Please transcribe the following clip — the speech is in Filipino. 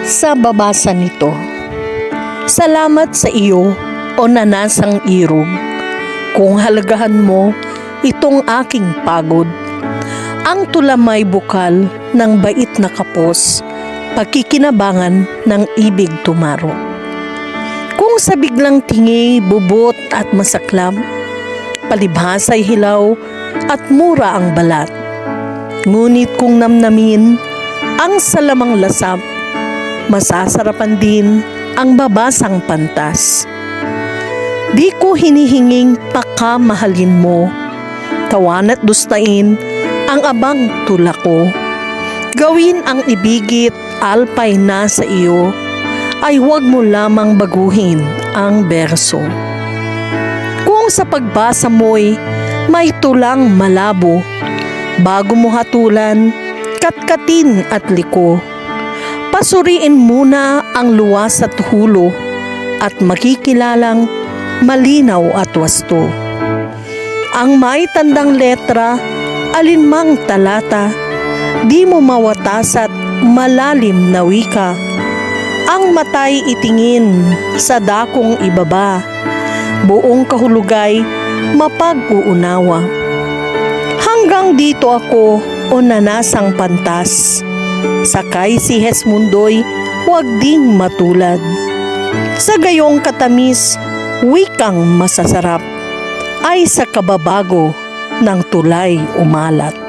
Sa babasa nito, salamat sa iyo o nanasang irog, kung halagahan mo itong aking pagod. Ang tula may bukal ng bait na kapos, pagkikinabangan ng ibig tumaro. Kung sa biglang tingi, bubot at masaklap, palibhasa'y hilaw at mura ang balat. Ngunit kung namnamin ang salamang lasap, masasarapan din ang babasang pantas. Di ko hinihinging pakamahalin mo, tawan at dustain ang abang tula ko. Gawin ang ibigit alpay na sa iyo, ay huwag mo lamang baguhin ang berso. Kung sa pagbasa mo'y may tulang malabo, bago mo hatulan, katkatin at liko, pasuriin muna ang luwas at hulo at makikilalang malinaw at wasto. Ang may tandang letra, alinmang talata, di mo mawatas at malalim na wika. Ang matay itingin sa dakong ibaba, buong kahulugay mapag-uunawa. Hanggang dito ako o nanasang pantas, sakay si Hesmundo'y huwag ding matulad. Sa gayong katamis, wikang masasarap, ay sa kababago ng tulay umalat.